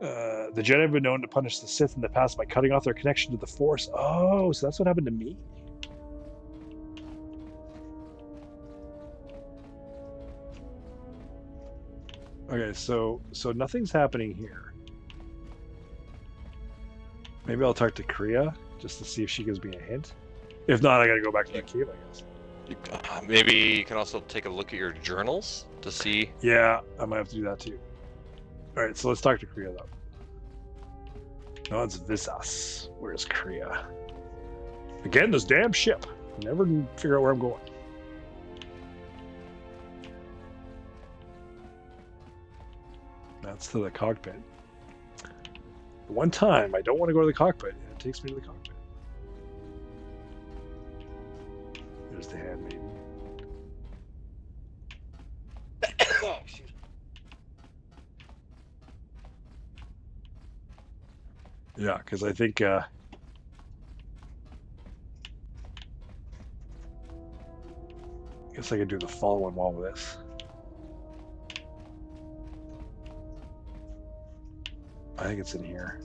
The Jedi have been known to punish the Sith in the past by cutting off their connection to the Force. Oh, so that's what happened to me? Okay, so nothing's happening here. Maybe I'll talk to Kriya just to see if she gives me a hint. If not, I gotta go back to the cave, I guess. Maybe you can also take a look at your journals to see. Yeah, I might have to do that too. All right, so let's talk to Kriya though. No, it's Visas. Where's Kriya? Again, this damn ship. Never figure out where I'm going. That's to the cockpit. One time, I don't want to go to the cockpit, and it takes me to the cockpit. There's the handmaiden. Oh, shoot. Yeah, because I think I guess I could do the following while with this. I think it's in here.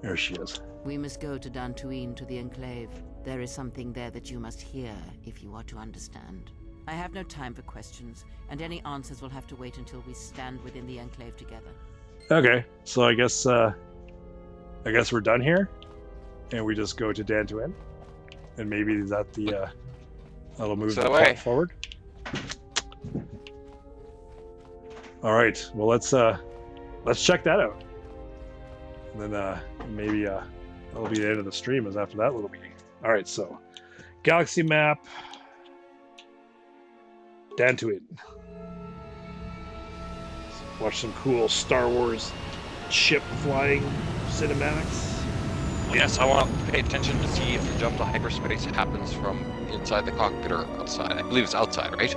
There she is. We must go to Dantooine, to the Enclave. There is something there that you must hear if you are to understand. I have no time for questions, and any answers will have to wait until we stand within the Enclave together. Okay, so I guess we're done here, and we just go to Dantooine, and maybe that the that'll move the plot forward. All right, well let's check that out, and then maybe that'll be the end of the stream. Is after that little meeting. All right, so galaxy map, Dantooine. Watch some cool Star Wars ship flying cinematics. Yes, I want to pay attention to see if the jump to hyperspace happens from inside the cockpit or outside. I believe it's outside, right?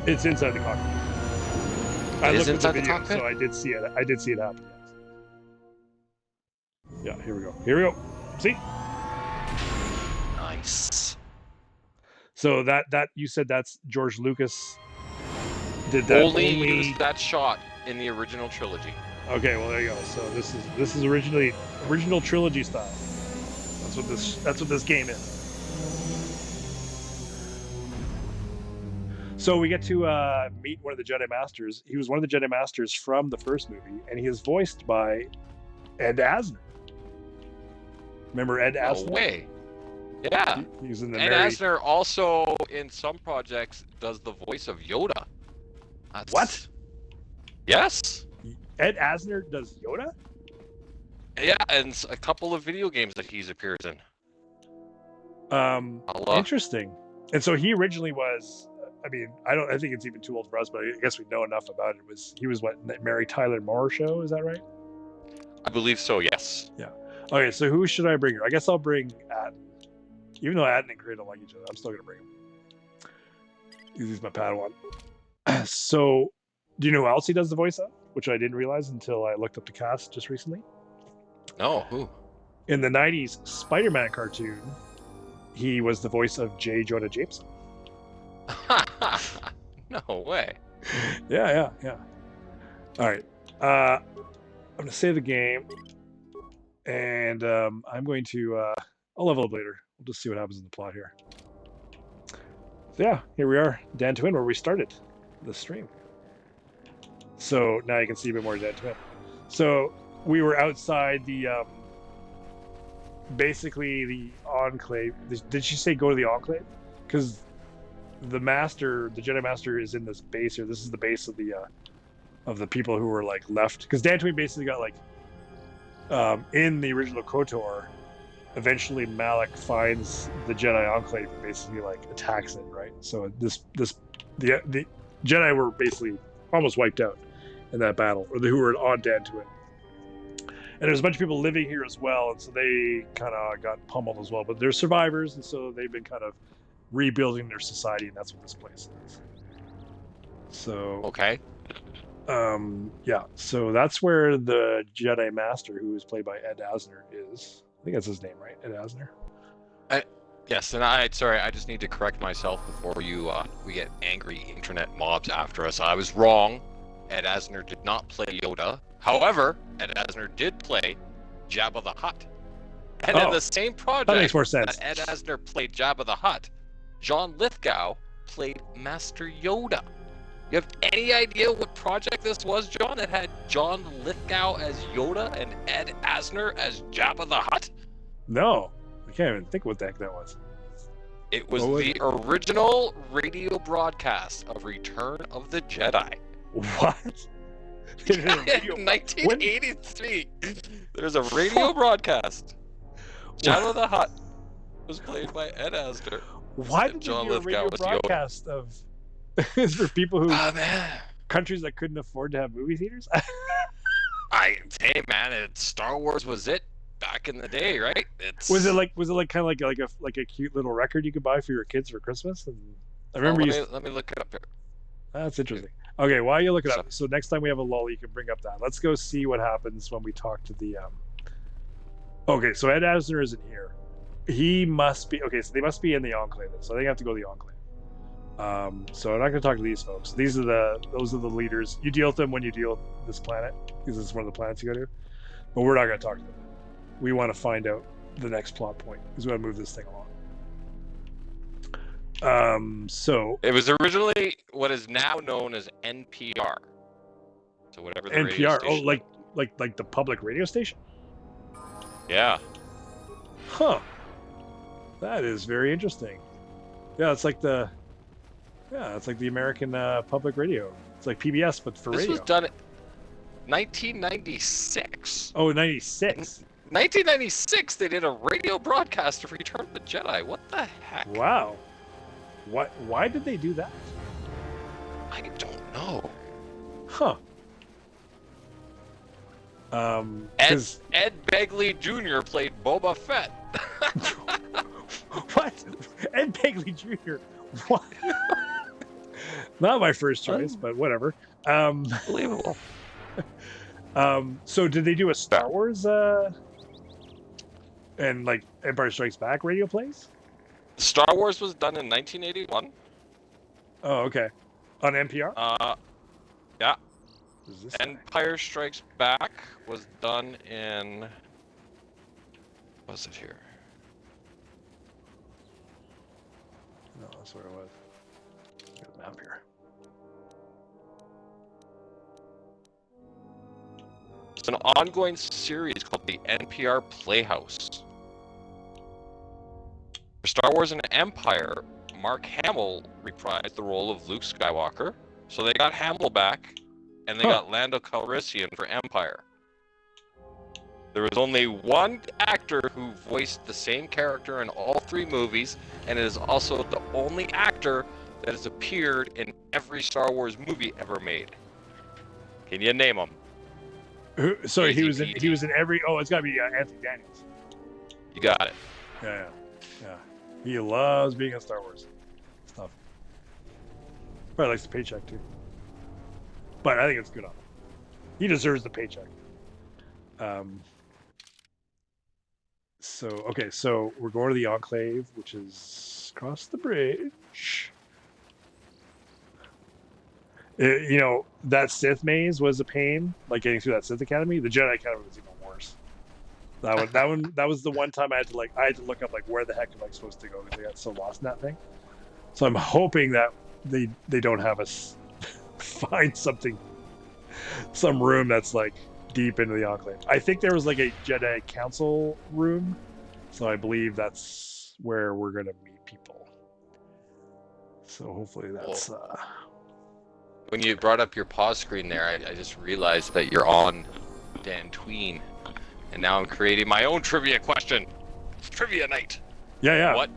It's inside the cockpit. It is inside the cockpit? So I did see it. I did see it happen. Yeah, here we go. Here we go. See? Nice. So that you said that's George Lucas did that only used that shot in the original trilogy. Okay, well there you go. So this is original trilogy style. That's what this game is. So we get to meet one of the Jedi Masters. He was one of the Jedi Masters from the first movie, and he is voiced by Ed Asner. Remember Ed Asner? No way. Yeah. He's in the Ed Asner also in some projects does the voice of Yoda. What? Yes. Ed Asner does Yoda? Yeah, and a couple of video games that he's appeared in. Interesting. And so he originally was. I mean, I think it's even too old for us, but I guess we know enough about it. He was what, Mary Tyler Moore show? Is that right? I believe so. Yes. Yeah. Okay. So who should I bring here? I guess I'll bring Atten. Even though Atten and Gray don't like each other, I'm still gonna bring him. He's my Padawan. So, do you know who else he does the voice of? Which I didn't realize until I looked up the cast just recently. No, who? In the 90s Spider-Man cartoon, he was the voice of J. Jonah Jameson. No way. Yeah. All right. I'm going to save the game, and I'm going to... I'll level up later. We'll just see what happens in the plot here. So yeah, here we are, Dantooine, where we started the stream. So now you can see a bit more Dantooine. So we were outside the... basically the Enclave. Did she say go to the Enclave? Because the Jedi Master is in this base here. This is the base of the people who were like left. Because Dantooine basically got like in the original KOTOR. Eventually, Malak finds the Jedi Enclave and basically like attacks it. Right. So the Jedi were basically almost wiped out in that battle, or who were on Dantooine. And there's a bunch of people living here as well, and so they kind of got pummeled as well. But they're survivors, and so they've been kind of rebuilding their society, and that's what this place is. So okay, yeah. So that's where the Jedi Master, who is played by Ed Asner, is. I think that's his name, right? Ed Asner. Yes, and I just need to correct myself before we get angry internet mobs after us. I was wrong. Ed Asner did not play Yoda. However, Ed Asner did play Jabba the Hutt. And in the same project that makes more sense. that Ed Asner played Jabba the Hutt, John Lithgow played Master Yoda. You have any idea what project this was, John? It had John Lithgow as Yoda and Ed Asner as Jabba the Hutt? No, I can't even think what the heck that was. It was the original radio broadcast of Return of the Jedi. What? In 1983, there's a radio broadcast. Jabba the Hutt was played by Ed Asner. Why did you do a radio broadcast of for people who countries that couldn't afford to have movie theaters? Hey man, Star Wars was it back in the day, right? Was it like kind of like a cute little record you could buy for your kids for Christmas? And I remember let me look it up here. That's interesting. Okay, while you look it up, so next time we have a lull, you can bring up that. Let's go see what happens when we talk to the. Okay, so Ed Asner isn't here. He must be okay. So they must be in the Enclave. So they have to go to the Enclave. So I'm not going to talk to these folks. Those are the leaders. You deal with them when you deal with this planet, because this is one of the planets you go to. But we're not going to talk to them. We want to find out the next plot point, because we want to move this thing along. So it was originally what is now known as NPR. So whatever the radio NPR. station. Oh, like the public radio station. Yeah. Huh. That is very interesting. Yeah, it's like the American public radio. It's like PBS, but for radio. This was done in 1996. Oh, 96. 1996, they did a radio broadcast of Return of the Jedi. What the heck? Wow. Why did they do that? I don't know. Huh. Ed Begley Jr. played Boba Fett. What? Ed Begley Jr. What? Not my first choice, but whatever. Unbelievable. So did they do a Star Wars and like Empire Strikes Back radio plays? Star Wars was done in 1981. Oh, okay. On NPR? Yeah. Empire Strikes Back was done in... What's it here? No, that's where it was. Got a map here. It's an ongoing series called the NPR Playhouse. For Star Wars and Empire, Mark Hamill reprised the role of Luke Skywalker. So they got Hamill back, and they got Lando Calrissian for Empire. There was only one actor who voiced the same character in all three movies, and it is also the only actor that has appeared in every Star Wars movie ever made. Can you name him? Sorry, he was in every. Oh, it's got to be Anthony Daniels. You got it. Yeah. He loves being in Star Wars stuff. Probably likes the paycheck too. But I think it's good on him. He deserves the paycheck. So we're going to the Enclave, which is across the bridge. That Sith maze was a pain, like getting through that Sith Academy. The Jedi Academy was even worse. That was the one time I had to look up like where the heck am I supposed to go, because I got so lost in that thing. So I'm hoping that they don't have us find some room that's like deep into the Enclave. I think there was like a Jedi Council room, so I believe that's where we're gonna meet people. So hopefully that's. When you brought up your pause screen there, I just realized that you're on Dantooine, and now I'm creating my own trivia question. It's trivia night. Yeah.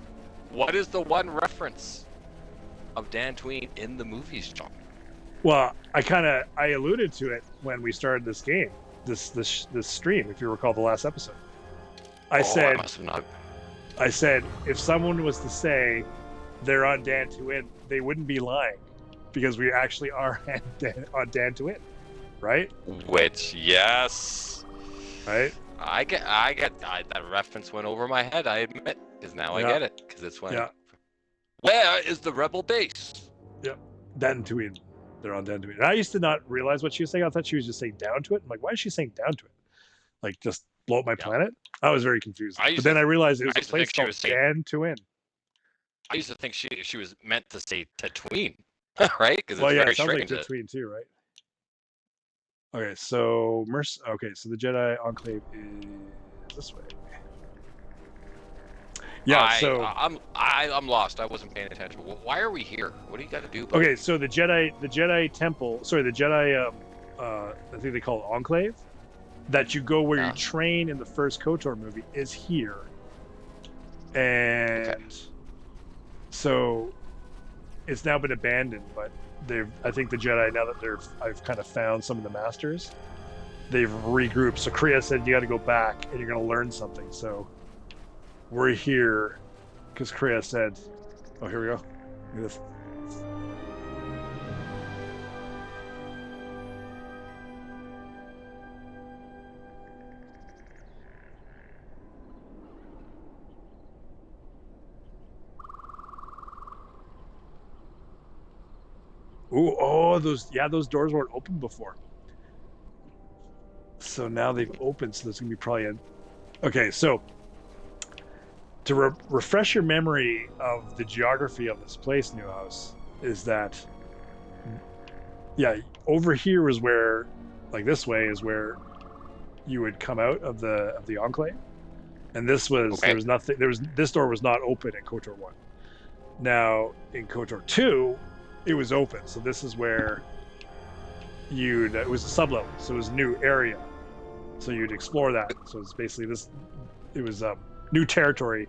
What is the one reference of Dantooine in the movies, John? Well, I alluded to it when we started this game, this stream, if you recall the last episode. I said if someone was to say they're on Dantooine, they wouldn't be lying, because we actually are on Dantooine, right? Which, yes. Right? I get that reference went over my head, I admit, because now I get it, because it's when. Yeah. Where is the rebel base? Yep, Dantooine. they're on Dantooine. And I used to not realize what she was saying. I thought she was just saying down to it. I'm like, why is she saying down to it? Like, just blow up my planet? I was very confused. But then I realized it was a place called Dantooine. I used to think she was meant to say Tatooine, right? Because Well, it's yeah, very it sounds like strange. Tatooine too, right? Okay, so so the Jedi Enclave is this way. Yeah, I'm lost. I wasn't paying attention. Why are we here? What do you got to do? Okay, so the Jedi Temple. Sorry, the Jedi. I think they call it Enclave. That you go where you train in the first KOTOR movie is here, and so it's now been abandoned. But I think the Jedi, now that I've kind of found some of the masters, they've regrouped. So Kriya said you got to go back and you're going to learn something. So we're here because Kriya said, "Oh, here we go. Look at this." Ooh, oh, those doors weren't open before. So now they've opened, so there's gonna be probably okay, so to refresh your memory of the geography of this place, Newhouse, is that over here is where, like this way is where you would come out of the Enclave. And this was this door was not open in KOTOR 1. Now in KOTOR 2, it was open, so this is where it was a sub-level, so it was a new area, so you'd explore that. So it's basically it was new territory,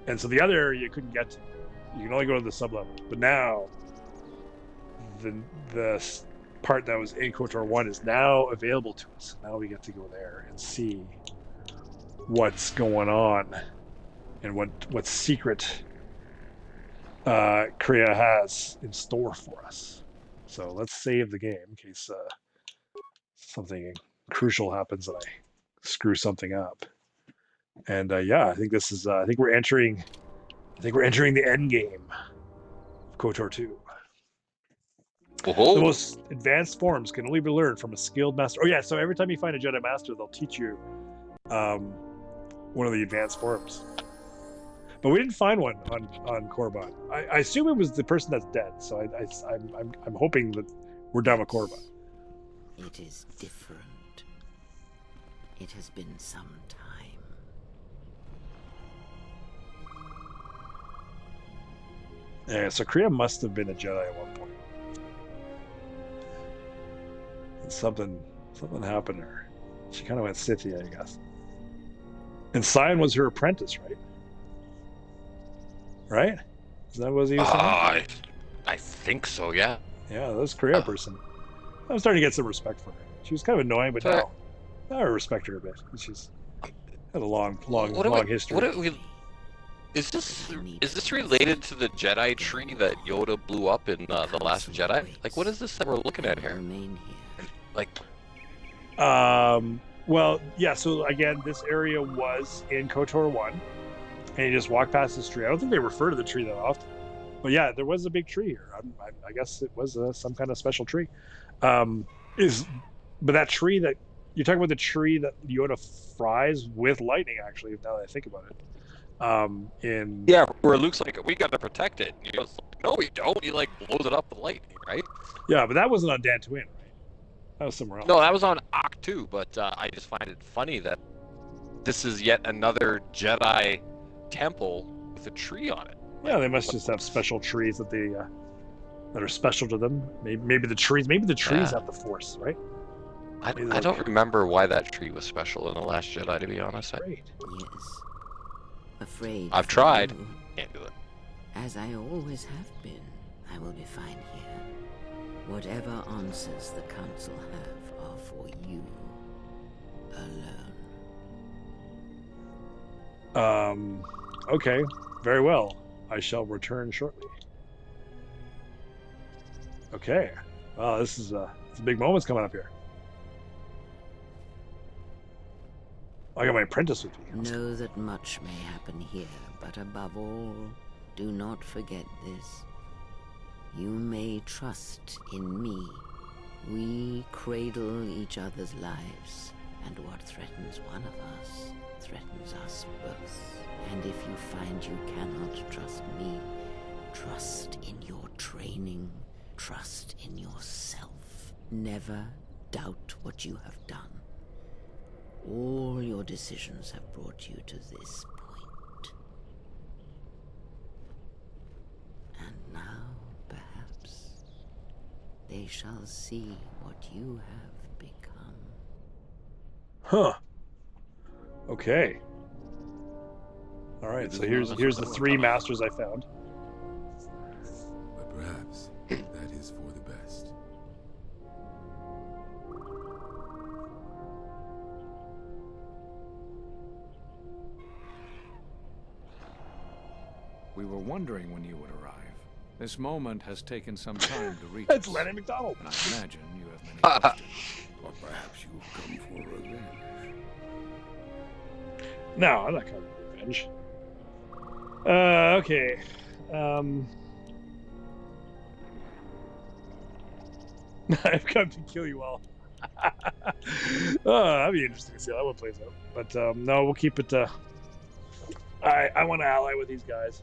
and so the other area you couldn't get to. You can only go to the sub-level. But now the part that was in KOTOR 1 is now available to us. Now we get to go there and see what's going on and what secret Kriya has in store for us. So let's save the game in case something crucial happens and I screw something up. And I think this is I think we're entering the end game of KOTOR 2. Whoa. The most advanced forms can only be learned from a skilled master. Oh yeah, so every time you find a Jedi Master, they'll teach you one of the advanced forms. But we didn't find one on Korriban. I assume it was the person that's dead. So I'm hoping that we're done with Korriban. It is different. It has been some time. Yeah, so Kriya must have been a Jedi at one point. Something happened to her. She kind of went Sithia, I guess. And Sion was her apprentice, right? Right? Is that what he was saying? I think so, yeah. Yeah, that was a Kriya person. I'm starting to get some respect for her. She was kind of annoying, but now I respect her a bit. She's had a long history. Is this related to the Jedi tree that Yoda blew up in The Last Jedi? Like, what is this that we're looking at here? Like, well, yeah. So again, this area was in KOTOR 1. And you just walk past this tree. I don't think they refer to the tree that often. But yeah, there was a big tree here. I guess it was some kind of special tree. But that tree that... You're talking about the tree that Yoda fries with lightning, actually, now that I think about it. Yeah, where Luke's like, we got to protect it. And Yoda's like, no, we don't. He, like, blows it up with lightning, right? Yeah, but that wasn't on Dantooine, right? That was somewhere else. No, that was on Oct 2, but I just find it funny that this is yet another Jedi temple with a tree on it. Yeah, they must just have special trees that that are special to them. Maybe the trees have the Force, right? I don't remember why that tree was special in The Last Jedi, to be honest. Yes. Afraid. I've tried. Can't do it. As I always have been, I will be fine here. Whatever answers the Council have are for you alone. Okay, very well. I shall return shortly. Okay. Wow, this is it's a big moment's coming up here. I got my apprentice with me. Know that much may happen here, but above all, do not forget this. You may trust in me. We cradle each other's lives, and what threatens one of us threatens us both. And if you find you cannot trust me, trust in your training, trust in yourself. Never doubt what you have done. All your decisions have brought you to this point. And now, perhaps, they shall see what you have become. Huh. Okay. All right, so here's the 3 masters I found. But perhaps that is for the best. We were wondering when you would arrive. This moment has taken some time to reach It's us. Lenny McDonald. And I imagine you have many questions. Or perhaps you have come for revenge. No, I'm not coming for revenge. Okay. I've come to kill you all. That'd be interesting to see how that one plays out. But no, we'll keep it. I want to ally with these guys.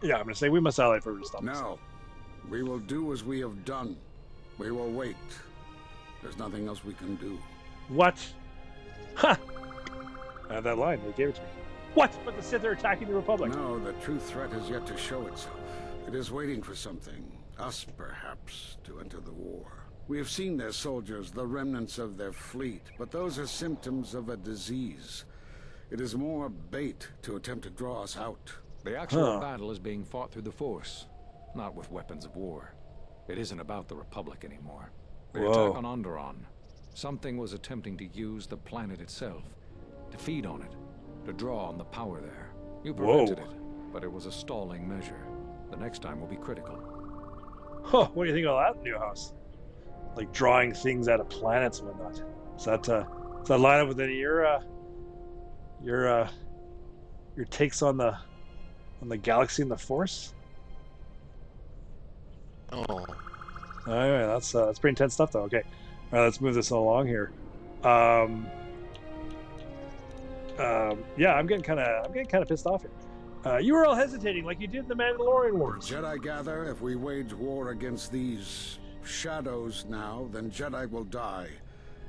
Yeah, I'm gonna say we must ally for to stop this. No. We will do as we have done. We will wait. There's nothing else we can do. What? Ha! I have that line. They gave it to me. What? But the Sith are attacking the Republic. No, the true threat has yet to show itself. It is waiting for something, us perhaps, to enter the war. We have seen their soldiers, the remnants of their fleet, but those are symptoms of a disease. It is more bait to attempt to draw us out. The actual battle is being fought through the Force, not with weapons of war. It isn't about the Republic anymore. The Whoa. attack on Onderon. Something was attempting to use the planet itself, to feed on it, to draw on the power there. You prevented it, but it was a stalling measure. The next time will be critical. Huh, what do you think about that, Newhouse? Like drawing things out of planets and whatnot. Does that line up with any of your takes on the galaxy and the Force? Oh. Anyway, that's pretty intense stuff, though. Okay, all right, let's move this along here. Yeah, I'm getting kind of pissed off here. You were all hesitating like you did in the Mandalorian Wars. Jedi gather, if we wage war against these shadows now, then Jedi will die,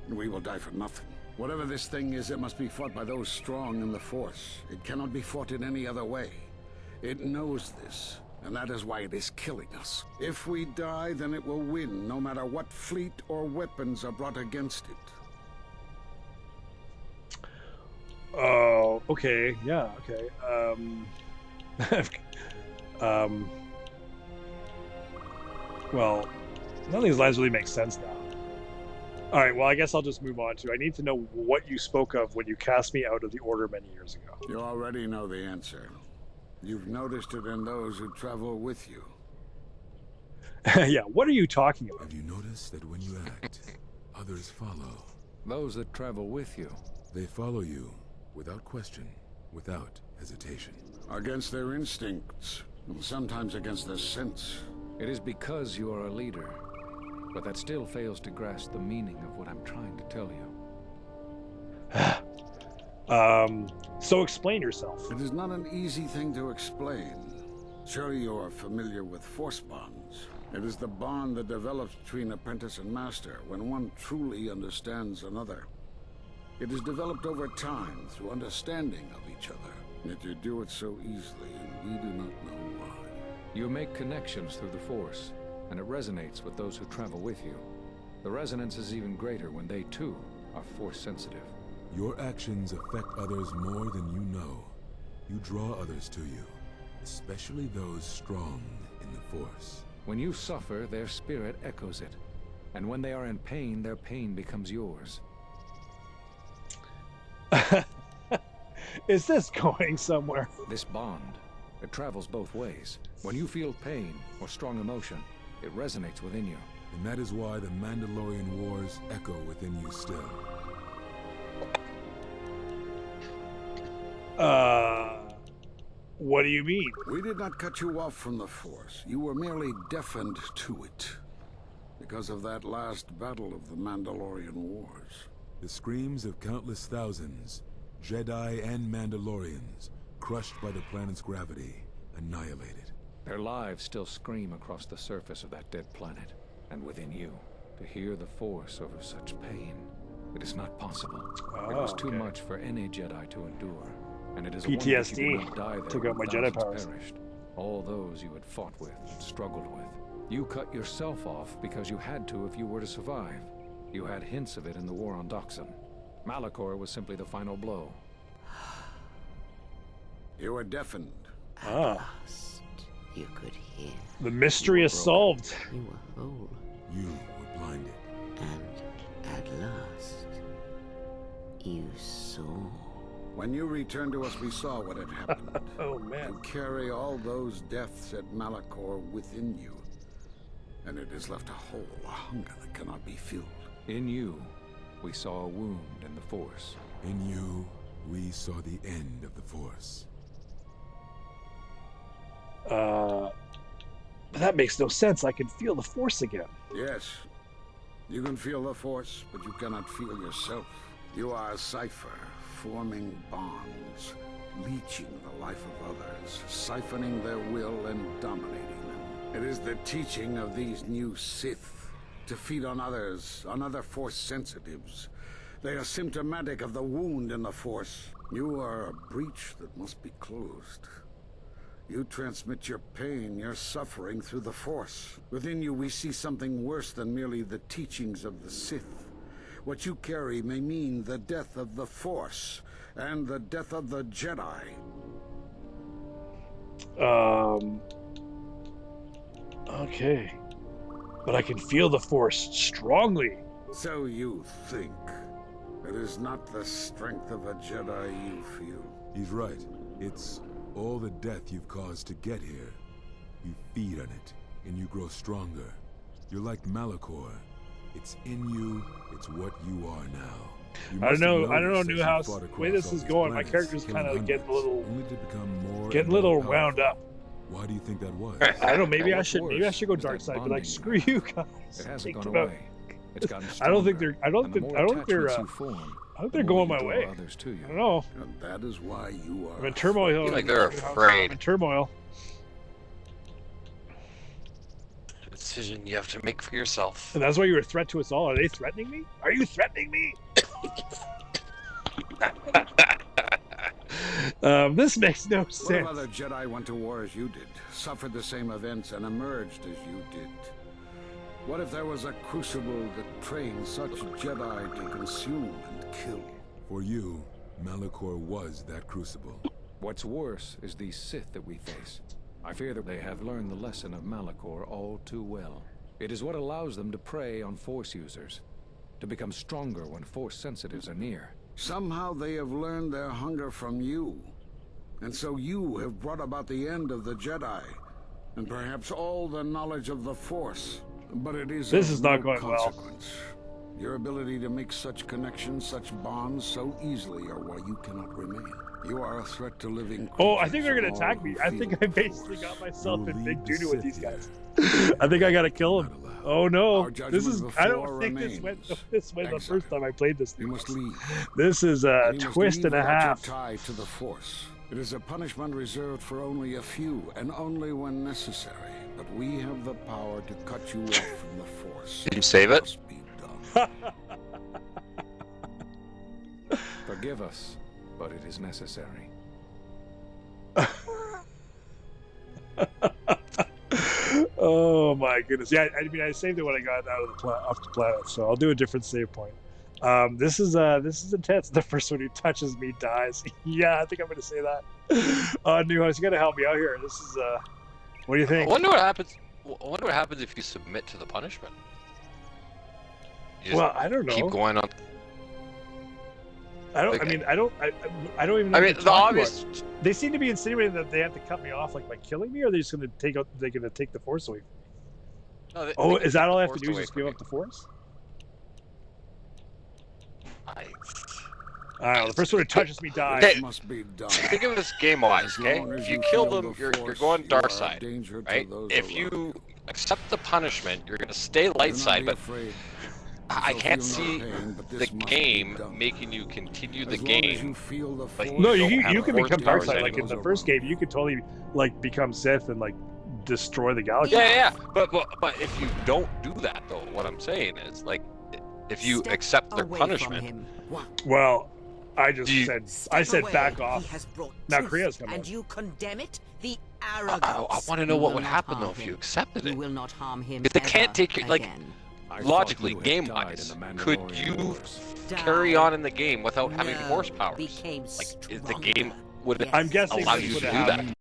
and we will die for nothing. Whatever this thing is, it must be fought by those strong in the Force. It cannot be fought in any other way. It knows this, and that is why it is killing us. If we die, then it will win, no matter what fleet or weapons are brought against it. Oh, okay, yeah, okay. Well, none of these lines really make sense now. All right, well, I guess I'll just move on to. I need to know what you spoke of when you cast me out of the Order many years ago. You already know the answer. You've noticed it in those who travel with you. Yeah, what are you talking about? Have you noticed that when you act, others follow? Those that travel with you. They follow you without question, without hesitation. Against their instincts, and sometimes against their sense. It is because you are a leader. But that still fails to grasp the meaning of what I'm trying to tell you. So explain yourself. It is not an easy thing to explain. Surely you are familiar with force bonds. It is the bond that develops between apprentice and master when one truly understands another. It is developed over time through understanding of each other. Yet you do it so easily, and we do not know why. You make connections through the Force, and it resonates with those who travel with you. The resonance is even greater when they, too, are Force-sensitive. Your actions affect others more than you know. You draw others to you, especially those strong in the Force. When you suffer, their spirit echoes it. And when they are in pain, their pain becomes yours. Is this going somewhere? This bond, it travels both ways. When you feel pain or strong emotion, it resonates within you. And that is why the Mandalorian Wars echo within you still. What do you mean? We did not cut you off from the Force. You were merely deafened to it. Because of that last battle of the Mandalorian Wars. The screams of countless thousands, Jedi and Mandalorians, crushed by the planet's gravity, annihilated. Their lives still scream across the surface of that dead planet, and within you. To hear the Force over such pain, it is not possible. Oh, it was too okay. much for any Jedi to endure, and it is a wonder that you PTSD. did not die there Took when out my Jedi thousands powers. perished. All those you had fought with and struggled with. You cut yourself off because you had to if you were to survive. You had hints of it in the war on Doxon. Malachor was simply the final blow. You were deafened. Ah. Last, you could hear. The mystery is solved. You were whole. You were blinded. And at last, you saw. When you returned to us, we saw what had happened. Oh, man. You carry all those deaths at Malachor within you. And it has left a hole, a hunger that cannot be filled. In you, we saw a wound in the Force. In you, we saw the end of the Force. But that makes no sense. I can feel the Force again. Yes, you can feel the Force, but you cannot feel yourself. You are a cipher, forming bonds, leeching the life of others, siphoning their will and dominating them. It is the teaching of these new Sith to feed on others, on other Force sensitives. They are symptomatic of the wound in the Force. You are a breach that must be closed. You transmit your pain, your suffering through the Force. Within you we see something worse than merely the teachings of the Sith. What you carry may mean the death of the Force, and the death of the Jedi. Okay. But I can feel the Force strongly. So you think. It is not the strength of a Jedi you feel. He's right. It's all the death you've caused to get here. You feed on it, and you grow stronger. You're like Malachor. It's in you, it's what you are now. You I must don't have know, noticed as you Newhouse, fought the way across this all is these going, my planets, character's killing kind of getting a hundreds, little- only to become more Getting and a little more wound powerful. up. Why do you think that was? I don't know, maybe I What's should worse go is dark that side, but like bonding screw you guys. It hasn't Take gone them out. away. It's gotten I don't think stronger, they're I don't and the think more I don't think they're attachments you form, I think the they're more going you my draw way. others to you. I don't know. And that is why you are... I'm in turmoil. feel like they're afraid. I'm in turmoil. A decision you have to make for yourself. And that's why you're a threat to us all. Are they threatening me? Are you threatening me? This makes no What if sense. other Jedi went to war as you did, suffered the same events, and emerged as you did? What if there was a crucible that trained such Jedi to consume and kill? For you, Malachor was that crucible. What's worse is these Sith that we face. I fear that they have learned the lesson of Malachor all too well. It is what allows them to prey on Force users, to become stronger when Force sensitives are near. Somehow they have learned their hunger from you. And so you have brought about the end of the Jedi, and perhaps all the knowledge of the Force. But it is This of is not no going well. consequence. Your ability to make such connections, such bonds so easily are why you cannot remain. You are a threat to living creatures. Oh, I think they're gonna all attack me. who I feel think the I basically Force. got myself You'll in lead big the doo-doo with Sith these guys. here. I think I gotta kill Not him. allowed. Oh no, Our judgment this is. I don't before think this went remains this way the exile. first time I played this. You must leave. This is a You must twist leave and a without your half. tie to the Force. It is a punishment reserved for only a few, and only when necessary. But we have the power to cut you off from the Force. Did you save it? Must be done. Forgive us, but it is necessary. Oh my goodness! Yeah, I mean, I saved it when I got out of the off the planet, so I'll do a different save point. This is intense. The first one who touches me dies. Yeah, I think I'm gonna say that. Newhouse, you gotta help me out here. This is what do you I think? wonder what happens. I wonder what happens if you submit to the punishment. You just Well, I don't know. keep going on. I don't. Okay. I mean, I don't even know. I what mean, they're the talking obvious. about. They seem to be insinuating that they have to cut me off, like by killing me, or are they just gonna take out? They're gonna take the Force away. No, they Oh, can is that take all the I have to Force do? Is away just from give you. up the Force? I don't know. The first one who touches me dies. Okay. Must be done. Think of this game-wise, As okay? long as If you you kill feel them, the you're Force, going you dark are a side, danger to right? those If around you accept the punishment, you're going to stay light Do not side, be but afraid. I You can't shall feel see no pain, but the this must be game done. making you continue the As long as you game. feel the but Force, No, don't you have can horse become dark powers side. Like in anymore. the first game, you could totally like become Sith and like destroy the galaxy. Yeah. But if you don't do that, though, what I'm saying is, like, if you Step accept their away from punishment, him. Well, I just Do you- said Step away. back off. He has brought Now truth, Kriya's come and out. you condemn it. The I arrogance. want to know You what will would not happen, harm though, if you him. accepted You it. will not harm him. Because they can't ever take your, like, again. I thought Logically, you had game-wise, died in the could Mandalorian you Wars. carry Die. on in the game without having No, horse powers? became Like, is the stronger. game would it Yes. I'm guessing allow this you to would do happen. that?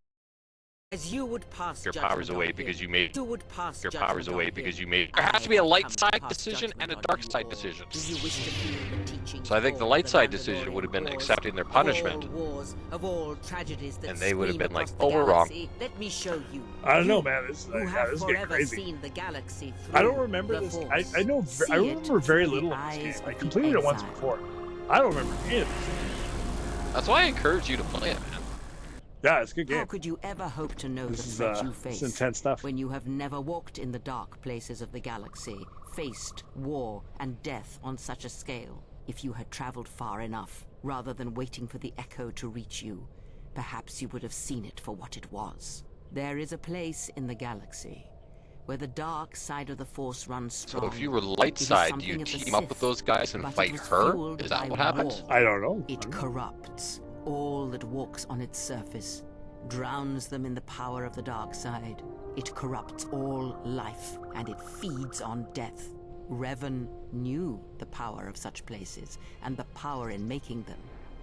As you would pass Your judgment powers away on because him, you made you would pass your judgment powers away on because him. you made. I There has to be a have light come to side pass decision judgment and a on dark you side all. decision. Do you wish to feel the teachings So I think of the all light the side decision would have been Mandalorian accepting their wars, punishment. Of all wars, of all tragedies that And they would have scream been like, across the "Oh, we're wrong." galaxy. Let me show you. I don't know, You, man. This, who yeah, have this is getting forever crazy. seen the galaxy I don't through remember the this. Force. I know. See I it remember very through the little of eyes this game. I of the completed it once exile. before. I don't remember any of this. That's why I encourage you to play it, man. Yeah, it's a good How game. could you ever hope to know This the is threat you it's face intense stuff. when you have never walked in the dark places of the galaxy, faced war and death on such a scale? If you had traveled far enough, rather than waiting for the echo to reach you, perhaps you would have seen it for what it was. There is a place in the galaxy where the dark side of the Force runs strong. So if you were light It is side, do you something of the team up with Sith, those guys and but it fight was her? fueled Is that by what happens? war. I don't know. I It don't know. corrupts all that walks on its surface, drowns them in the power of the dark side. It corrupts all life, and it feeds on death. Revan knew the power of such places, and the power in making them.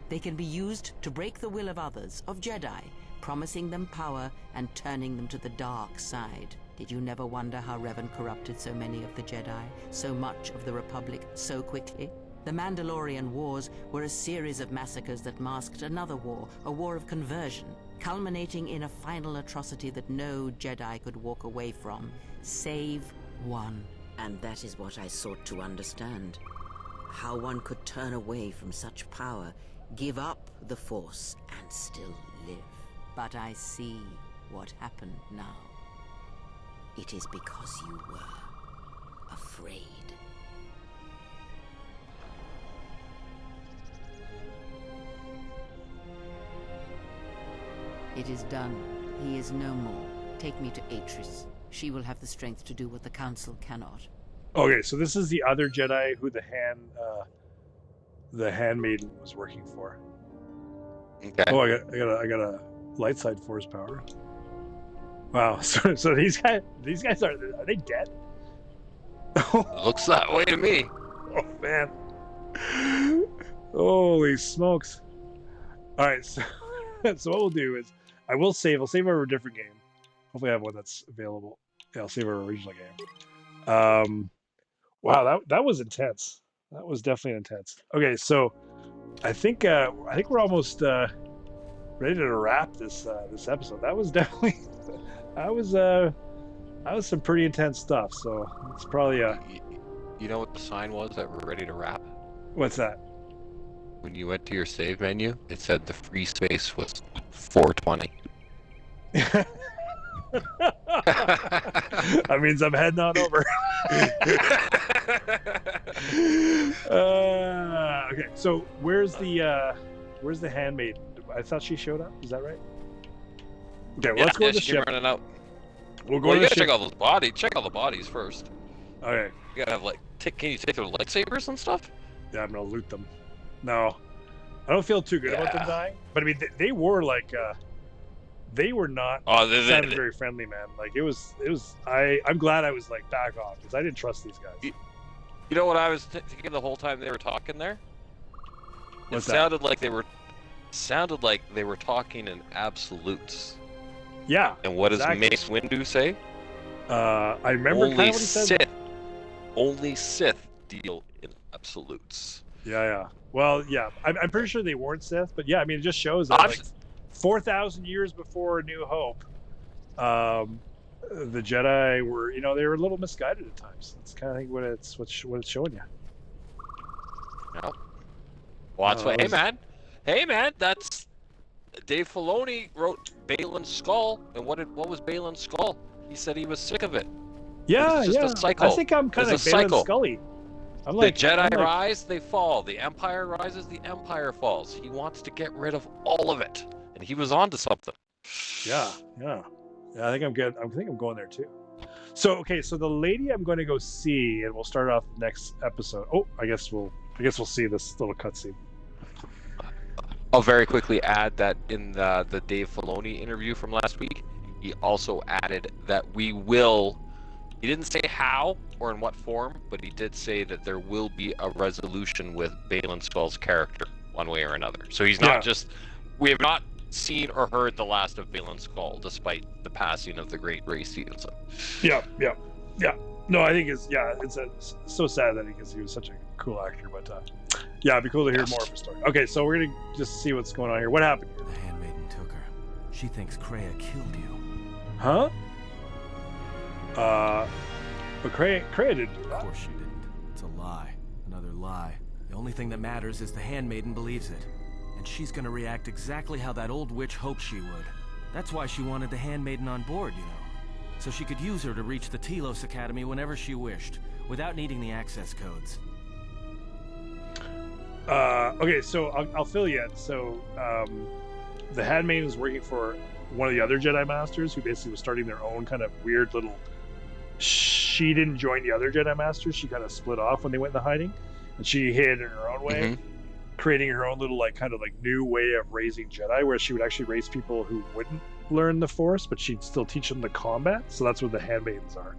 They can be used to break the will of others, of Jedi, promising them power and turning them to the dark side. Did you never wonder how Revan corrupted so many of the Jedi, so much of the Republic, so quickly? The Mandalorian Wars were a series of massacres that masked another war, a war of conversion, culminating in a final atrocity that no Jedi could walk away from, save one. And that is what I sought to understand. How one could turn away from such power, give up the Force, and still live. But I see what happened now. It is because you were afraid. It is done. He is no more. Take me to Atris. She will have the strength to do what the Council cannot. Okay, so this is the other Jedi who the handmaiden was working for. Okay. Oh, I got a light side force power. Wow. So these guys are they dead? Looks that way to me. Oh man. Holy smokes. All right, so what we'll do is I'll save over a different game. Hopefully I have one that's available. Yeah, I'll save our original game. Wow, that was intense. That was definitely intense. Okay, so I think we're almost ready to wrap this episode. That was definitely that was some pretty intense stuff. So it's probably You know what the sign was that we're ready to wrap? what's that? When you went to your save menu, it said the free space was 420. That means I'm heading on over. Okay, so where's the handmaid? I thought she showed up. Is that right? Okay, well, let's go to the she's ship. running out. We'll go Well, to you the gotta ship. check all those bodies. Check all the bodies first. Okay, You gotta have can you take their lightsabers and stuff? yeah, I'm gonna loot them. No, I don't feel too good about them Yeah. dying. But I mean, they were like, they were not Oh, sounded very friendly, man. Like it was. I'm glad I was like back off because I didn't trust these guys. You know what I was thinking the whole time they were talking there? What's it that? sounded like they were talking in absolutes. Yeah. And what exactly. does Mace Windu say? I remember kind of Only what he said. Sith deal in absolutes. Yeah. Well, yeah. I'm pretty sure they weren't Sith, but yeah, I mean, it just shows that like 4,000 years before A New Hope, the Jedi were, they were a little misguided at times. That's kind of what it's showing you. Yeah. Well, that's Oh, what. that was- Hey man, that's Dave Filoni wrote Balin's Skull, and what was Balin's Skull? He said he was sick of it. Yeah, It's just yeah. a cycle. I think I'm kind It's of a Balin cycle. Scully. I'm The like Jedi I'm like, rise, they fall. The Empire rises, the Empire falls. He wants to get rid of all of it, and he was onto something. Yeah. I think I'm good. I think I'm going there too. So okay, so the lady I'm going to go see, and we'll start off next episode. Oh, I guess we'll see this little cutscene. I'll very quickly add that in the Dave Filoni interview from last week, he also added that we will. He didn't say how or in what form, but he did say that there will be a resolution with Balin Skull's character, one way or another. So he's not just. We have not seen or heard the last of Balin Skull, despite the passing of the great Ray Stevenson. Yeah. No, I think it's so sad that he was such a cool actor, but yeah, it'd be cool to hear more of his story. Okay, so we're gonna just see what's going on here. What happened here? The handmaiden took her. She thinks Kreia killed you. Huh? But Kreia didn't do Of that. course she didn't. It's a lie. Another lie. The only thing that matters is the handmaiden believes it. And she's gonna react exactly how that old witch hoped she would. That's why she wanted the handmaiden on board, you know. So she could use her to reach the Telos Academy whenever she wished, without needing the access codes. Okay, so I'll fill you in. So the handmaiden was working for one of the other Jedi Masters, who basically was starting their own kind of weird little. She didn't join the other Jedi Masters. She kind of split off when they went into hiding, and she hid in her own way, creating her own little kind of new way of raising Jedi, where she would actually raise people who wouldn't learn the Force, but she'd still teach them the combat. So that's what the handmaidens are.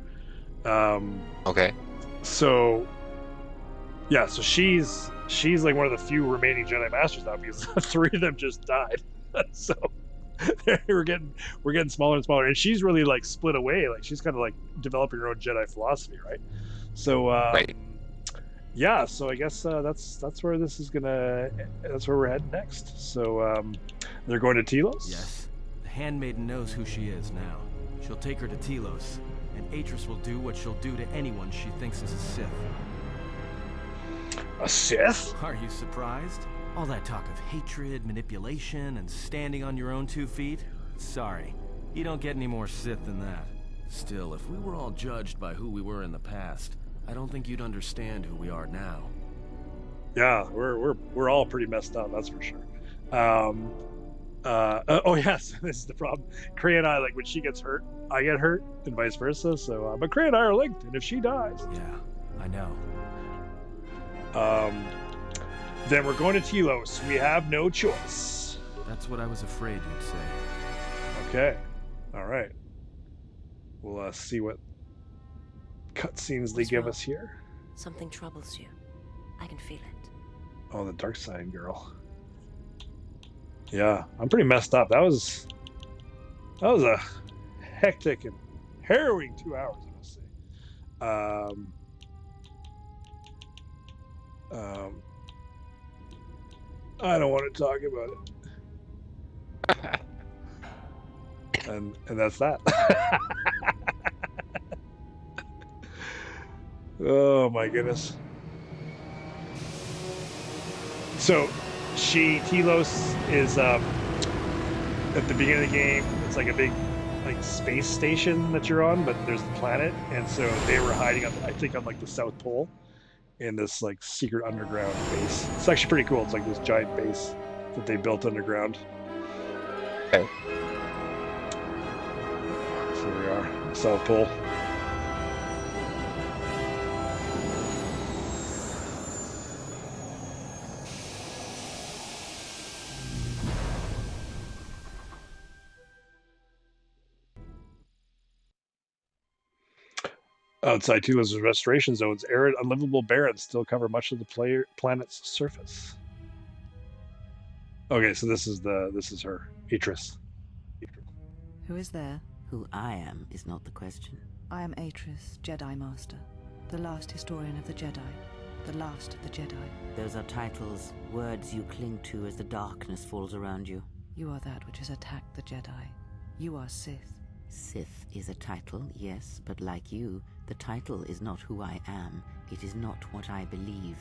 Okay. So yeah, so she's like one of the few remaining Jedi Masters now, because 3 of them just died. So we're getting smaller and smaller, and she's really split away. She's kind of developing her own Jedi philosophy, right? So Right. Yeah, so I guess that's where this is gonna. That's where we're heading next. So they're going to Telos. Yes. The handmaiden knows who she is now. She'll take her to Telos, and Atris will do what she'll do to anyone she thinks is a Sith. A Sith? Are you surprised? All that talk of hatred, manipulation, and standing on your own 2 feet? Sorry, you don't get any more Sith than that. Still, if we were all judged by who we were in the past, I don't think you'd understand who we are now. Yeah, we're all pretty messed up, that's for sure. Oh yes, this is the problem. Kreia and I, when she gets hurt, I get hurt, and vice versa. So, but Kreia and I are linked, and if she dies, Yeah, I know. then we're going to Telos. We have no choice. That's what I was afraid you'd say. Okay, all right. We'll see what cutscenes they What's give wrong? us here. Something troubles you. I can feel it. Oh, the dark side girl. Yeah, I'm pretty messed up. That was a hectic and harrowing 2 hours, I must say. I don't want to talk about it. and that's that. Oh my goodness. So Telos is at the beginning of the game, it's a big space station that you're on, but there's the planet, and so they were hiding on the South Pole in this secret underground base. It's actually pretty cool. It's this giant base that they built underground. Okay. So here we are, South Pole. Outside Telos' restoration zones, arid, unlivable barrens still cover much of the planet's surface. Okay, so this is her, Atris. Who is there? Who I am is not the question. I am Atris, Jedi Master, the last historian of the Jedi, the last of the Jedi. Those are titles, words you cling to as the darkness falls around you. You are that which has attacked the Jedi. You are Sith. Sith is a title, yes, but like you, the title is not who I am. It is not what I believe.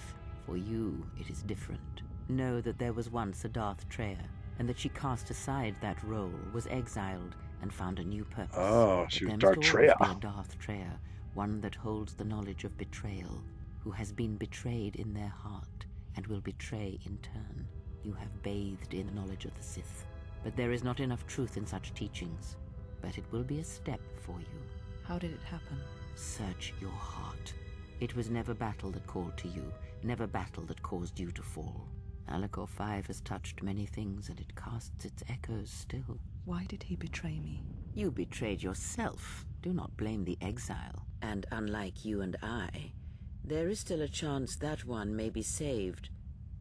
For you, it is different. Know that there was once a Darth Treya, and that she cast aside that role, was exiled, and found a new purpose. Oh, she was But Darth there must always Treya. be a Darth Treya, one that holds the knowledge of betrayal, who has been betrayed in their heart, and will betray in turn. You have bathed in the knowledge of the Sith, but there is not enough truth in such teachings. But it will be a step for you. How did it happen? Search your heart. It was never battle that called to you, never battle that caused you to fall. Alacor 5 has touched many things, and it casts its echoes still. Why did he betray me? You betrayed yourself. Do not blame the exile. And unlike you and I, there is still a chance that one may be saved.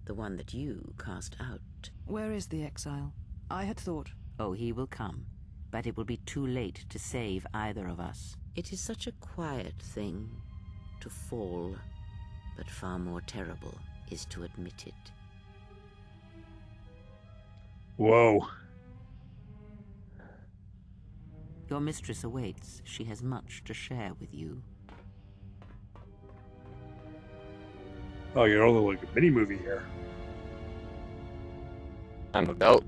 The one that you cast out. Where is the exile? I had thought... Oh, he will come. But it will be too late to save either of us. It is such a quiet thing to fall, but far more terrible is to admit it. Whoa. Your mistress awaits. She has much to share with you. Oh, you're only like a mini movie here. No doubt.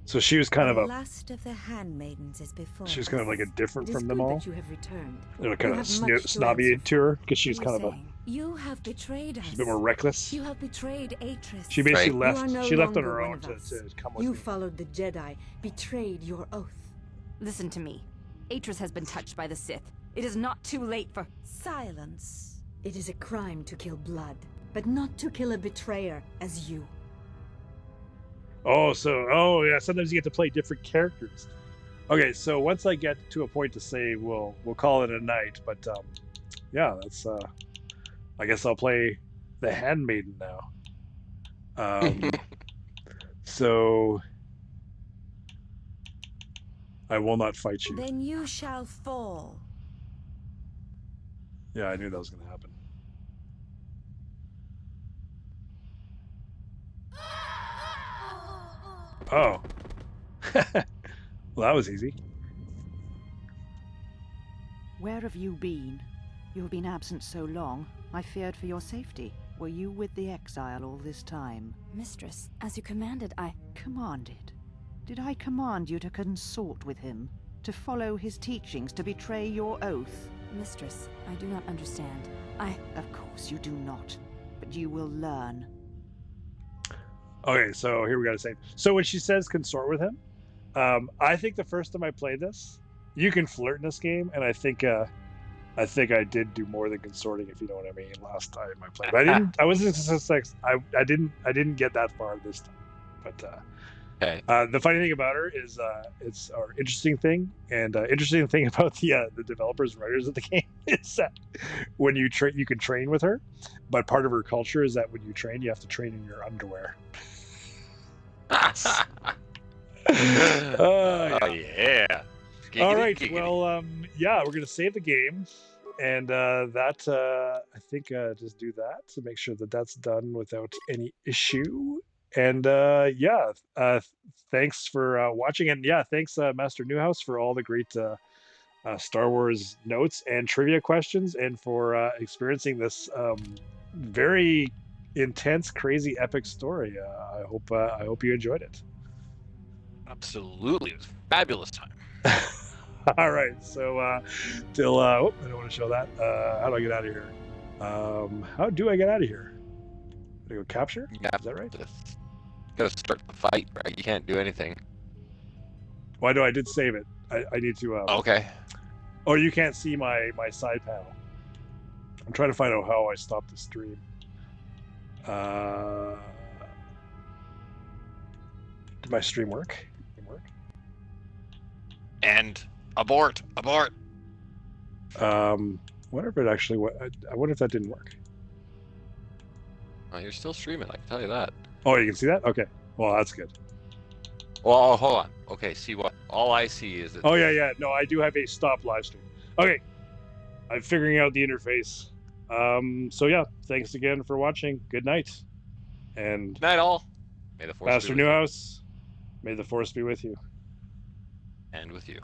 So she was kind of The a. last of the handmaidens is before She was kind of like a different It is from them good all. that you have returned. They were You kind of have much to snobby answer to her for. because she was What were kind of you a. saying? You have betrayed us. She's a bit more reckless. You have betrayed Atris. She basically Right. left. You are no She left on longer her one own of to us. come with You me. followed the Jedi, betrayed your oath. Listen to me. Atris has been touched by the Sith. It is not too late for... Silence. It is a crime to kill blood, but not to kill a betrayer as you. Oh, yeah. Sometimes you get to play different characters. Okay, so once I get to a point to save, we'll call it a night. But yeah, that's. I guess I'll play the Handmaiden now. So I will not fight you. Then you shall fall. Yeah, I knew that was going to happen. Oh. Well, that was easy. Where have you been? You have been absent so long, I feared for your safety. Were you with the exile all this time? Mistress, as you commanded, I... Commanded? Did I command you to consort with him? To follow his teachings, to betray your oath? Mistress, I do not understand. Of course you do not. But you will learn. Okay, so here we got to save. So when she says consort with him, I think the first time I played this, you can flirt in this game, and I think I did do more than consorting, if you know what I mean. Last time I played, but I wasn't I didn't get that far this time. But Okay. the funny thing about her is it's an interesting thing, and interesting thing about the developers, writers of the game is that when you train, you can train with her, but part of her culture is that when you train, you have to train in your underwear. Yeah. All right. Giggity. Well, yeah, we're gonna save the game, and I think just do that to make sure that that's done without any issue. And yeah, thanks for watching, and yeah, thanks Master Newhouse for all the great Star Wars notes and trivia questions, and for experiencing this very intense, crazy, epic story. I hope you enjoyed it. Absolutely. It was a fabulous time. All right, so till I don't want to show that. How do I get out of here? How do I get out of here? Do I go capture? Yeah, Is that right? You gotta start the fight, right? You can't do anything. Well, I know I did save it. I need to. Okay. Oh, you can't see my side panel. I'm trying to find out how I stopped the stream. Did my stream work? Did it work? And abort. Wonder if it actually. I wonder if that didn't work. Oh, you're still streaming, I can tell you that. Oh, you can see that? Okay. Well, that's good. Well, hold on. Okay, see what? All I see is that. Oh yeah. No, I do have a stop live stream. Okay. I'm figuring out the interface. So yeah, thanks again for watching. Good night. And Good night, all. May the force Master be with you. Newhouse, may the force be with you. And with you.